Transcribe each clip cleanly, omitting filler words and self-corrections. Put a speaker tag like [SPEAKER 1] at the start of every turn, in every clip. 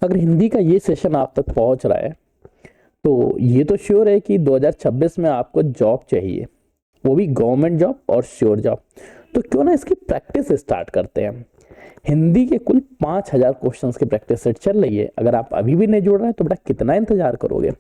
[SPEAKER 1] अगर हिंदी का ये सेशन आप तक पहुंच रहा है तो ये तो श्योर है कि 2026 में आपको जॉब चाहिए, वो भी गवर्नमेंट जॉब और श्योर जॉब। तो क्यों ना इसकी प्रैक्टिस स्टार्ट करते हैं। हिंदी के कुल 5000 क्वेश्चंस की प्रैक्टिस सेट चल रही है। अगर आप अभी भी नहीं जुड़ रहे हैं तो बेटा कितना इंतजार करोगे।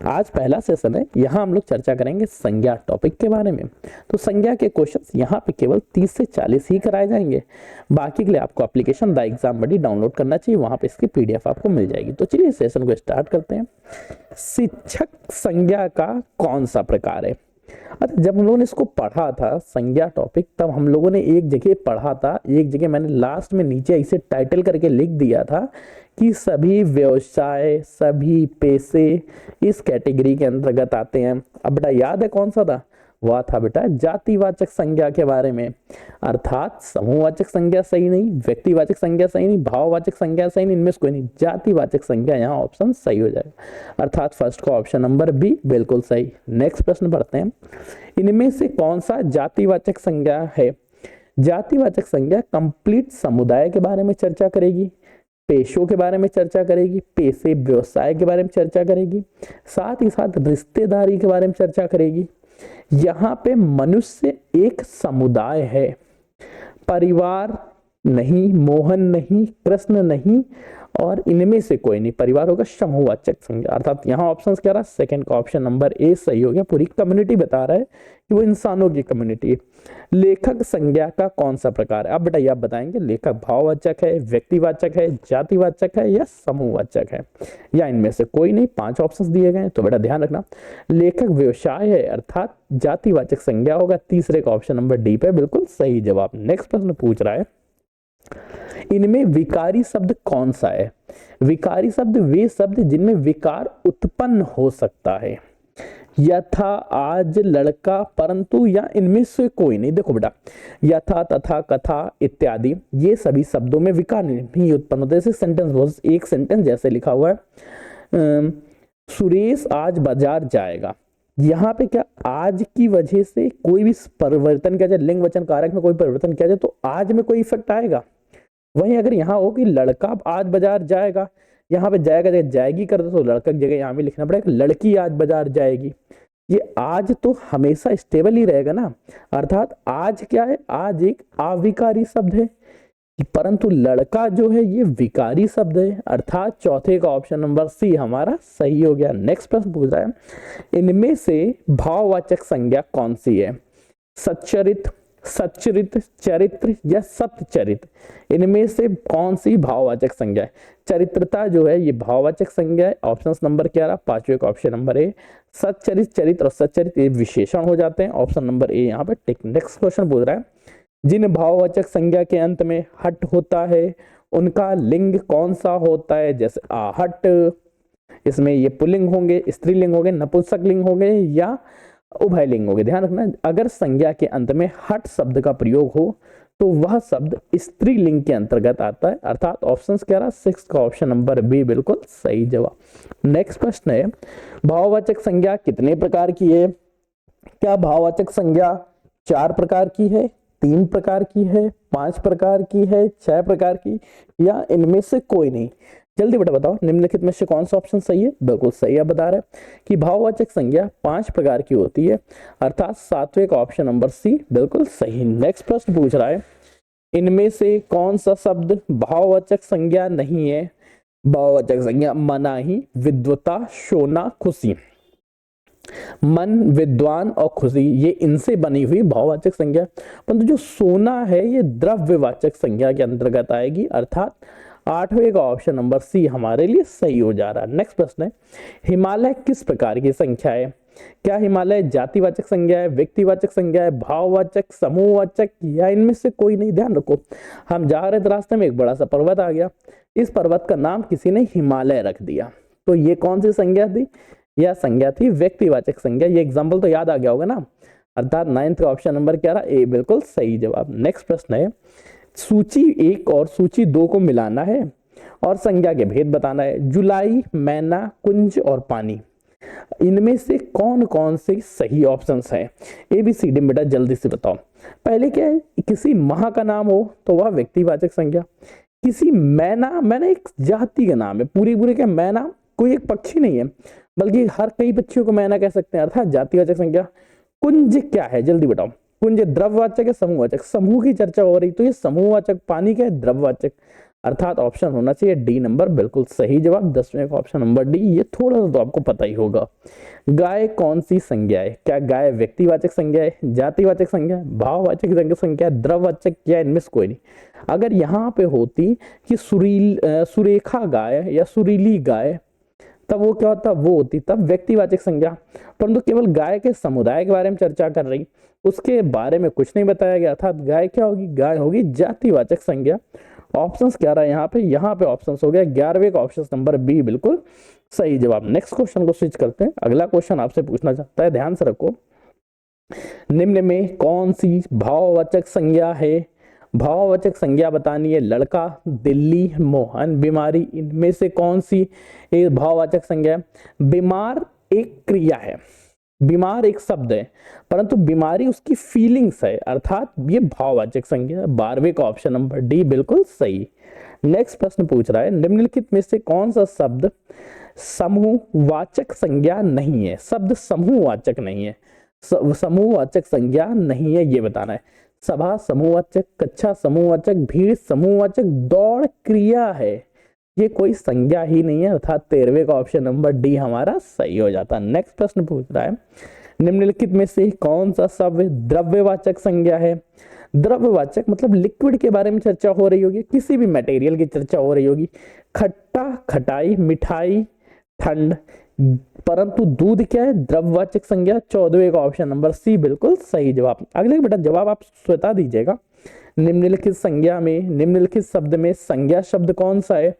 [SPEAKER 1] आज पहला सेशन है, यहाँ हम लोग चर्चा करेंगे संज्ञा टॉपिक के बारे में। तो संज्ञा के क्वेश्चंस यहाँ पे केवल 30 से 40 ही कराए जाएंगे। बाकी के लिए आपको application the exam buddy download करना चाहिए, वहां पे इसकी पीडीएफ आपको मिल जाएगी। तो चलिए सेशन को स्टार्ट करते हैं। शिक्षक संज्ञा का कौन सा प्रकार है। अच्छा, जब हम लोगों ने इसको पढ़ा था संज्ञा टॉपिक, तब हम लोगों ने एक जगह पढ़ा था, एक जगह मैंने लास्ट में नीचे इसे टाइटल करके लिख दिया था कि सभी व्यवसाय सभी पेशे इस कैटेगरी के अंतर्गत आते हैं। अब बेटा याद है कौन सा था, वह था बेटा जातिवाचक संज्ञा के बारे में। अर्थात समूहवाचक संज्ञा सही नहीं, व्यक्तिवाचक संज्ञा सही नहीं, भाववाचक संज्ञा सही नहीं, इनमें से कोई नहीं, जातिवाचक संज्ञा यहाँ ऑप्शन सही हो जाएगा। अर्थात फर्स्ट का ऑप्शन नंबर बी बिल्कुल सही। नेक्स्ट प्रश्न पढ़ते हैं। इनमें से कौन सा जातिवाचक संज्ञा है। जातिवाचक संज्ञा कंप्लीट समुदाय के बारे में चर्चा करेगी, पेशों के बारे में चर्चा करेगी, पेशे व्यवसाय के बारे में चर्चा करेगी, साथ ही साथ रिश्तेदारी के बारे में चर्चा करेगी। यहाँ पे मनुष्य एक समुदाय है, परिवार नहीं, मोहन नहीं, कृष्ण नहीं, और इनमें से कोई नहीं। परिवार होगा समूहवाचक संज्ञा। अर्थात यहाँ ऑप्शन क्या रहा, सेकंड का ऑप्शन नंबर ए सही हो गया। पूरी कम्युनिटी बता रहा है कि वो इंसानों की कम्युनिटी है। लेखक संज्ञा का कौन सा प्रकार है। अब बेटा आप बताएंगे लेखक भाववाचक है, व्यक्तिवाचक है, जातिवाचक है या समूहवाचक है, या इनमें से कोई नहीं। 5 ऑप्शन दिए गए। तो बेटा ध्यान रखना लेखक व्यवसाय है, अर्थात जातिवाचक संज्ञा होगा। तीसरे का ऑप्शन नंबर डी पे बिल्कुल सही जवाब। नेक्स्ट प्रश्न पूछ रहा है, इनमें विकारी शब्द कौन सा है। विकारी शब्द वे शब्द जिनमें विकार उत्पन्न हो सकता है। यथा, आज, लड़का, परंतु, या इनमें से कोई नहीं। देखो बेटा यथा, तथा, कथा इत्यादि ये सभी शब्दों में विकार नहीं उत्पन्न होते। जैसे सेंटेंस, एक सेंटेंस जैसे लिखा हुआ है सुरेश आज बाजार जाएगा। यहाँ पे क्या आज की वजह से कोई भी परिवर्तन किया जाए, लिंग वचन कारक में कोई परिवर्तन किया जाए तो आज में कोई इफेक्ट आएगा। वहीं अगर यहाँ हो कि लड़का आज बाजार जाएगा, यहाँ पे जाएगा जगह जाएगी कर दो तो लड़का की जगह यहाँ भी लिखना पड़ेगा लड़की आज बाजार जाएगी। ये आज तो हमेशा स्टेबल ही रहेगा ना। अर्थात आज क्या है, आज एक अविकारी शब्द है, परंतु लड़का जो है ये विकारी शब्द है। अर्थात चौथे का ऑप्शन नंबर सी हमारा सही हो गया। नेक्स्ट प्रश्न पूछ रहा है, इनमें से भाववाचक संज्ञा कौन सी है। सच्चरित, सच्चरित, चरित्र या सत्यचरित्र, इनमें से कौन सी भाववाचक संज्ञा है। चरित्रता जो है ये भाववाचक संज्ञा है। ऑप्शन नंबर क्या रहा, पांचवे का ऑप्शन नंबर ए। सच्चरित, चरित्र और सच्चरित्र ये विशेषण हो जाते हैं। ऑप्शन नंबर ए यहाँ पे टिक। नेक्स्ट क्वेश्चन पूछ रहा है, जिन भाववाचक संज्ञा के अंत में हट होता है उनका लिंग कौन सा होता है। जैसे आहट, इसमें ये पुल्लिंग होंगे, स्त्रीलिंग होंगे, नपुंसक लिंग होंगे या उभय लिंग होंगे। ध्यान रखना अगर संज्ञा के अंत में हट शब्द का प्रयोग हो तो वह शब्द स्त्रीलिंग के अंतर्गत आता है। अर्थात ऑप्शन क्या रहा, 6 का ऑप्शन नंबर बी बिल्कुल सही जवाब। नेक्स्ट प्रश्न है, भाववाचक संज्ञा कितने प्रकार की है। क्या भाववाचक संज्ञा 4 प्रकार की है, 3 प्रकार की है, 5 प्रकार की है, 6 प्रकार की, या इनमें से कोई नहीं। जल्दी बेटा बताओ निम्नलिखित में से कौन सा ऑप्शन सही है। बिल्कुल सही है, बता रहे कि भाववाचक संज्ञा 5 प्रकार की होती है। अर्थात 7वें का ऑप्शन नंबर सी बिल्कुल सही। नेक्स्ट प्रश्न पूछ रहा है, इनमें से कौन सा शब्द भाववाचक संज्ञा नहीं है। भाववाचक संज्ञा मनाही, विद्वता, शोना, खुशी। मन, विद्वान और खुशी ये इनसे बनी हुई भाववाचक संज्ञा, परंतु जो सोना है ये द्रव्यवाचक संज्ञा के अंतर्गत आएगी। अर्थात 8वें का ऑप्शन नंबर सी हमारे लिए सही हो जा रहा है। नेक्स्ट प्रश्न है, हिमालय किस प्रकार की संख्या है। क्या हिमालय जातिवाचक संज्ञा है, व्यक्तिवाचक संज्ञा है, भाववाचक, समूहवाचक, या इनमें से कोई नहीं। ध्यान रखो हम जा रहे थे रास्ते में एक बड़ा सा पर्वत आ गया, इस पर्वत का नाम किसी ने हिमालय रख दिया, तो ये कौन सी संज्ञा थी। यह संज्ञा थी व्यक्तिवाचक संज्ञा। ये एग्जाम्पल तो याद आ गया होगा ना। अर्थात 9th का ऑप्शन नंबर क्या रहा, ए बिल्कुल सही जवाब। नेक्स्ट प्रश्न है, सूची 1 और सूची 2 को मिलाना है और संज्ञा के भेद बताना है। जुलाई, मैना, कुंज और पानी, इनमें से कौन कौन से सही ऑप्शंस हैं। ABCD बेटा जल्दी से बताओ। पहले क्या है, किसी माह का नाम हो तो वह व्यक्तिवाचक संज्ञा, किसी मैना, मैना एक जाति का नाम है, पूरी पूरी क्या मैना कोई एक पक्षी नहीं है, बल्कि हर कई पक्षियों को मैना कह सकते हैं, अर्थात जातिवाचक संज्ञा। कुंज क्या है, जल्दी बताओ। कुंज द्रववाचक है समूहवाचक? समूह की चर्चा हो रही तो ये समूहवाचक, पानी क्या है, द्रववाचक, अर्थात ऑप्शन होना चाहिए डी नंबर बिल्कुल सही जवाब। 10वें का ऑप्शन नंबर डी। ये थोड़ा सा तो आपको पता ही होगा। गाय कौन सी संज्ञा है? क्या गाय व्यक्तिवाचक संज्ञा है, जातिवाचक संज्ञा है, भाववाचक संज्ञा है, द्रववाचक, या इनमें से कोई नहीं? अगर यहाँ पे होती कि सुरेखा गाय या सुरीली गाय, तब वो क्या होता, वो होती तब व्यक्तिवाचक संज्ञा। परंतु केवल गाय के समुदाय के बारे में चर्चा कर रही, उसके बारे में कुछ नहीं बताया गया, अर्थात गाय क्या होगी, गाय होगी जातिवाचक संज्ञा। ऑप्शंस क्या रहा है यहाँ पे ऑप्शंस हो गया 11वें का ऑप्शन नंबर बी बिल्कुल सही जवाब। नेक्स्ट क्वेश्चन को स्विच करते हैं। अगला क्वेश्चन आपसे पूछना चाहता है, ध्यान से रखो। निम्न में कौन सी भाववाचक संज्ञा है? भाववाचक संज्ञा बतानी है। लड़का, दिल्ली, मोहन, बीमारी, इनमें से कौन सी भाववाचक संज्ञा है? बीमार एक क्रिया है, बीमार एक शब्द है, परंतु बीमारी उसकी फीलिंग्स है, अर्थात ये भाववाचक संज्ञा। 12वें का ऑप्शन नंबर डी बिल्कुल सही। नेक्स्ट प्रश्न पूछ रहा है, निम्नलिखित में से कौन सा शब्द समूहवाचक संज्ञा नहीं है? शब्द समूहवाचक नहीं है, समूहवाचक संज्ञा नहीं है, ये बताना है। सभा समूहवाचक, कक्षा समूहवाचक, भीड़ समूहवाचक, दौड़ क्रिया है, ये कोई संज्ञा ही नहीं है, अर्थात 13वें का ऑप्शन नंबर डी हमारा सही हो जाता। नेक्स्ट प्रश्न पूछ रहा है, निम्नलिखित में से कौन सा शब्द द्रव्यवाचक संज्ञा है? द्रव्यवाचक मतलब लिक्विड के बारे में चर्चा हो रही होगी, किसी भी मटेरियल की चर्चा हो रही होगी। खट्टा, खटाई, मिठाई, ठंड, परंतु दूध क्या है, द्रव्यवाचक संज्ञा। 14वें का ऑप्शन नंबर सी बिल्कुल सही जवाब। अगले बेटा जवाब आप बता दीजिएगा। निम्नलिखित संज्ञा में, निम्नलिखित शब्द में संज्ञा शब्द कौन सा है?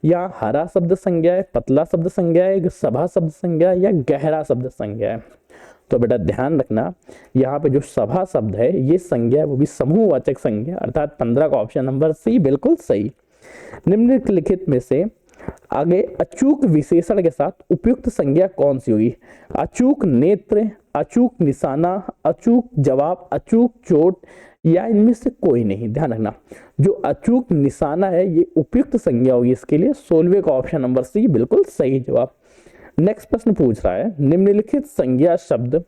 [SPEAKER 1] या हरा शब्द संज्ञा है, पतला शब्द संज्ञा है, सभा शब्द संज्ञा है, या गहरा शब्द संज्ञा है? तो बेटा ध्यान रखना, यहाँ पे जो सभा शब्द है ये संज्ञा है, वो भी समूहवाचक संज्ञा, अर्थात 15 का ऑप्शन नंबर सी बिल्कुल सही। निम्नलिखित में से आगे अचूक विशेषण के साथ उपयुक्त संज्ञा कौन सी होगी? अचूक नेत्र, अचूक निशाना, अचूक जवाब, अचूक चोट, या इनमें से कोई नहीं? ध्यान रखना, जो अचूक निशाना है ये उपयुक्त संज्ञा होगी इसके लिए। 16वें का ऑप्शन नंबर सी बिल्कुल सही जवाब। नेक्स्ट प्रश्न पूछ रहा है, निम्नलिखित संज्ञा शब्द,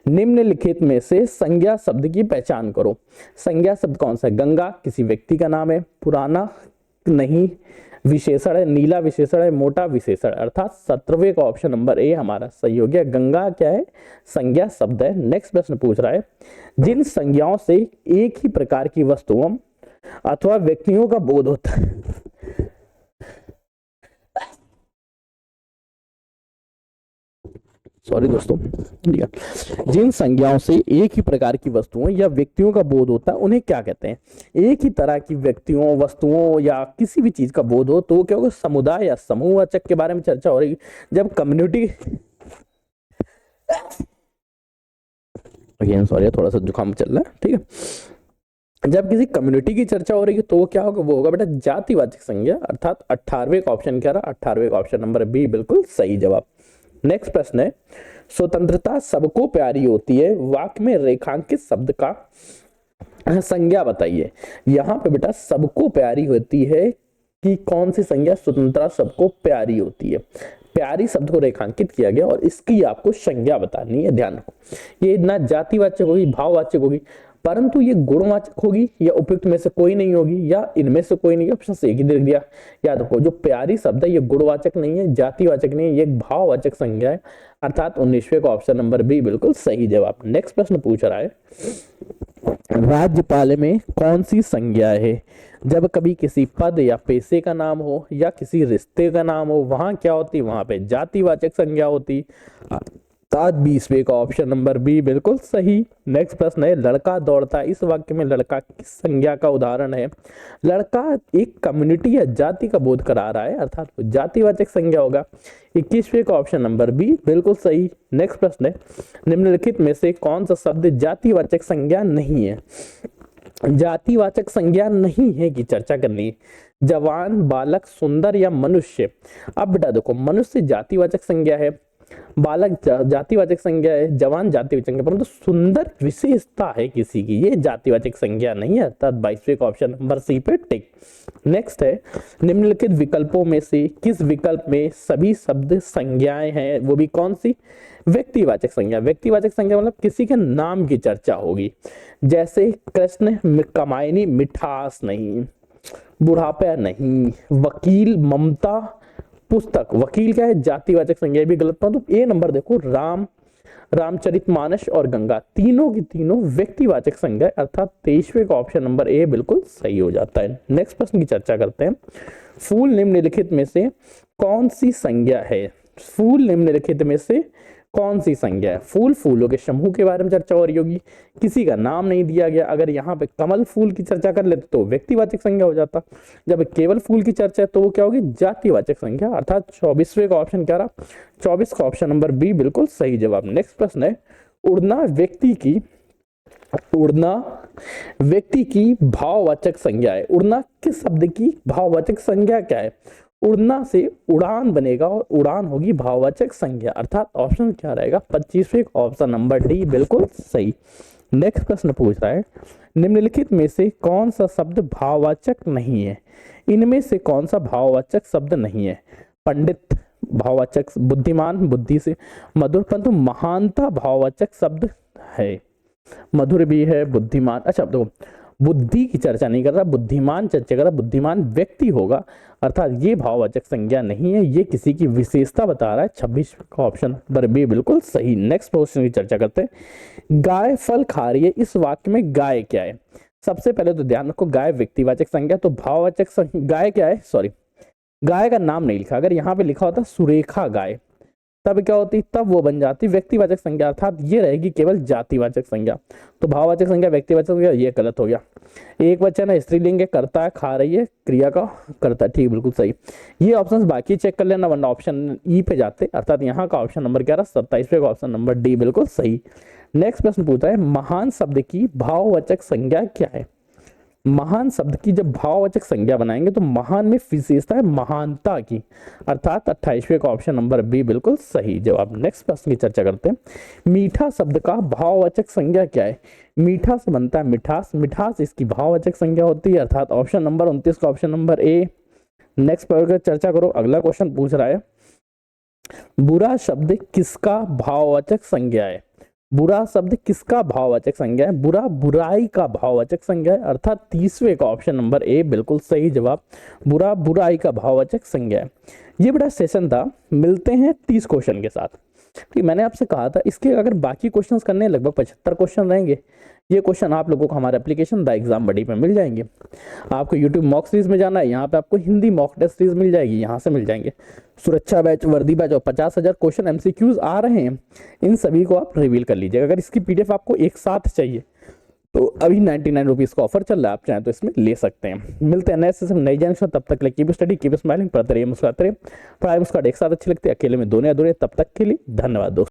[SPEAKER 1] निम्नलिखित में से संज्ञा शब्द की पहचान करो। संज्ञा शब्द कौन सा है? गंगा किसी व्यक्ति का नाम है, पुराना नहीं, विशेषण है, नीला विशेषण है, मोटा विशेषण, अर्थात 17वें का ऑप्शन नंबर ए हमारा सही हो गया। गंगा क्या है? संज्ञा शब्द है। नेक्स्ट प्रश्न पूछ रहा है, जिन संज्ञाओं से एक ही प्रकार की वस्तुओं अथवा व्यक्तियों का बोध होता है, सॉरी दोस्तों, जिन संज्ञाओं से एक ही प्रकार की वस्तुओं या व्यक्तियों का बोध होता है उन्हें क्या कहते हैं? एक ही तरह की व्यक्तियों, वस्तुओं या किसी भी चीज का बोध हो तो क्या होगा? समुदाय या समूहवाचक के बारे में चर्चा हो रही। जब कम्युनिटी, अगेन सॉरी थोड़ा सा जुकाम चल रहा है, ठीक है। जब किसी कम्युनिटी की चर्चा हो रही है तो क्या होगा? वो होगा बेटा जातिवाचक संज्ञा, अर्थात 18वें का ऑप्शन क्या रहा? 18वें का ऑप्शन नंबर बी बिल्कुल सही जवाब। नेक्स्ट प्रश्न है, स्वतंत्रता सबको प्यारी होती है, वाक्य में रेखांकित शब्द का संज्ञा बताइए। यहाँ पे बेटा सबको प्यारी होती है कि कौन सी संज्ञा? स्वतंत्रता सबको प्यारी होती है, प्यारी शब्द को रेखांकित किया गया और इसकी आपको संज्ञा बतानी है। ध्यान रखो, ये ना जातिवाचक होगी, भाववाचक होगी, परंतु ये गुणवाचक होगी या उपयुक्त में से कोई नहीं होगी, या इनमें से कोई नहीं। ऑप्शन से एक ही दे दिया। याद रखो, जो प्यारी शब्द है ये गुणवाचक नहीं है, जातिवाचक नहीं है, ये एक भाववाचक संज्ञा है, अर्थात 19वें का ऑप्शन नंबर बी बिल्कुल सही जवाब। नेक्स्ट प्रश्न पूछ रहा है, राज्यपाल में कौन सी संज्ञा है? जब कभी किसी पद या पेशे का नाम हो या किसी रिश्ते का नाम हो, वहां क्या होती? वहां पे जातिवाचक संज्ञा होती, अर्थात 20वें का ऑप्शन नंबर बी बिल्कुल सही। नेक्स्ट प्रश्न है, लड़का दौड़ता, इस वाक्य में लड़का किस संज्ञा का उदाहरण है? लड़का एक कम्युनिटी या जाति का बोध करा रहा है, अर्थात जातिवाचक संज्ञा होगा। 21वें का ऑप्शन नंबर बी बिल्कुल सही। नेक्स्ट प्रश्न है, निम्नलिखित में से कौन सा शब्द जातिवाचक संज्ञा नहीं है? जातिवाचक संज्ञा नहीं है की चर्चा करनी है। जवान, बालक, सुंदर या मनुष्य। अब बेटा देखो, मनुष्य जातिवाचक संज्ञा है, बालक जातिवाचक संज्ञा है, जवान जातिवाचक संज्ञा, परंतु सुंदर विशेषता है किसी की, ये जातिवाचक संज्ञा नहीं है, अर्थात 22वें का ऑप्शन नंबर सी पे टिक। नेक्स्ट है, निम्नलिखित विकल्पों में से किस विकल्प में सभी शब्द संज्ञाएं हैं, वो भी कौन सी? व्यक्तिवाचक संज्ञा। व्यक्तिवाचक संज्ञा मतलब किसी के नाम की चर्चा होगी, जैसे कृष्ण, कमायनी, मिठास नहीं, बुढ़ापा नहीं, वकील, ममता, पुस्तक। वकील क्या है? जातिवाचक संज्ञा, भी गलत। तो ए नंबर देखो, राम, रामचरितमानस और गंगा, तीनों की तीनों व्यक्तिवाचक संज्ञा, अर्थात 23वें का ऑप्शन नंबर ए बिल्कुल सही हो जाता है। नेक्स्ट प्रश्न की चर्चा करते हैं। फूल निम्नलिखित में से कौन सी संज्ञा है? फूल निम्नलिखित में से कौन सी संज्ञा है? फूल, फूलों के समूह के बारे में चर्चा हो रही होगी, किसी का नाम नहीं दिया गया। अगर यहाँ पे कमल फूल की चर्चा कर लेते तो व्यक्तिवाचक संज्ञा हो जाता, जब केवल फूल की चर्चा है तो वो क्या होगी? जातिवाचक संज्ञा, अर्थात 24वें का ऑप्शन क्या रहा? 24 का ऑप्शन नंबर बी बिल्कुल सही जवाब। नेक्स्ट प्रश्न है, उड़ना व्यक्ति की भाववाचक संज्ञा है। उड़ना किस शब्द की भाववाचक संज्ञा क्या है? उड़ना से उड़ान बनेगा और उड़ान होगी भाववाचक संज्ञा, अर्थात ऑप्शन क्या रहेगा? 25वें ऑप्शन नंबर डी बिल्कुल सही। नेक्स्ट प्रश्न पूछ रहा है, निम्नलिखित में से कौन सा शब्द भाववाचक नहीं है? इनमें से कौन सा भाववाचक शब्द नहीं है? पंडित भाववाचक, बुद्धिमान बुद्धि से, मधुर, परंतु महानता भाववाचक शब्द है। मधुर भी है, बुद्धिमान, अच्छा देखो बुद्धि की चर्चा नहीं कर रहा, बुद्धिमान चर्चा कर रहा, बुद्धिमान व्यक्ति होगा, अर्थात ये भाववाचक संज्ञा नहीं है, ये किसी की विशेषता बता रहा है। 26 का ऑप्शन पर बी बिल्कुल सही। नेक्स्ट क्वेश्चन की चर्चा करते हैं। गाय फल खा रही है, इस वाक्य में गाय क्या है? सबसे पहले तो ध्यान रखो, गाय व्यक्तिवाचक संज्ञा, तो भाववाचक गाय क्या है? सॉरी, गाय का नाम नहीं लिखा, अगर यहाँ पे लिखा होता सुरेखा गाय, तब क्या होती? तब वो बन जाती व्यक्तिवाचक संज्ञा, अर्थात ये रहेगी केवल जातिवाचक संज्ञा। तो भाववाचक संज्ञा, व्यक्तिवाचक संज्ञा, ये गलत हो गया। एक वचन है, स्त्रीलिंग है, करता है, खा रही है, क्रिया का करता है, ठीक बिल्कुल सही। ये ऑप्शंस बाकी चेक कर लेना, वरना ऑप्शन ई पे जाते, अर्थात यहाँ का ऑप्शन नंबर क्या रहा? 27वें का ऑप्शन नंबर डी बिल्कुल सही। नेक्स्ट प्रश्न पूछता है, महान शब्द की भाववाचक संज्ञा क्या है? महान शब्द की जब भाववाचक संज्ञा बनाएंगे तो महान में विशेषता है महानता की, अर्थात 28वें का ऑप्शन नंबर बी बिल्कुल सही जवाब। नेक्स्ट प्रश्न की चर्चा करते हैं। मीठा शब्द का भाववाचक संज्ञा क्या है? मीठा से बनता है मिठास, मिठास इसकी भाववाचक संज्ञा होती है, अर्थात ऑप्शन नंबर 29 का ऑप्शन नंबर ए। नेक्स्ट पर चर्चा करो। अगला क्वेश्चन पूछ रहा है, बुरा शब्द किसका भाववाचक संज्ञा है? बुरा शब्द किसका भाववाचक संज्ञा है? बुरा बुराई का भाववाचक संज्ञा है, अर्थात 30वें का ऑप्शन नंबर ए बिल्कुल सही जवाब। बुरा बुराई का भाववाचक संज्ञा है। ये बड़ा सेशन था, मिलते हैं 30 क्वेश्चन के साथ। कि मैंने आपसे कहा था इसके अगर बाकी क्वेश्चंस करने हैं, लगभग 75 क्वेश्चन रहेंगे। ये क्वेश्चन आप लोगों को हमारे एप्लीकेशन द एग्जाम बडी पे मिल जाएंगे। आपको यूट्यूब मॉक सीरीज में जाना है, यहाँ पे आपको हिंदी मॉक टेस्ट सीरीज मिल जाएगी, यहाँ से मिल जाएंगे। सुरक्षा बैच, वर्दी बैच और 50,000 क्वेश्चन एमसीक्यूज आ रहे हैं, इन सभी को आप रिवील कर लीजिएगा। अगर इसकी पीडीएफ आपको एक साथ चाहिए तो अभी 99 रुपीज़ का ऑफर चल रहा है, आप चाहें तो इसमें ले सकते हैं। मिलते हैं नए सेशन नई जानकारी, तब तक के लिए कीप स्टडी कीप स्माइलिंग, पढ़ते रहिए, मुस्कुराते रहिए। पढ़ाई मुस्कुराहट एक साथ अच्छी लगती है, अकेले में दोनों अधूरे। तब तक के लिए धन्यवाद दोस्तों।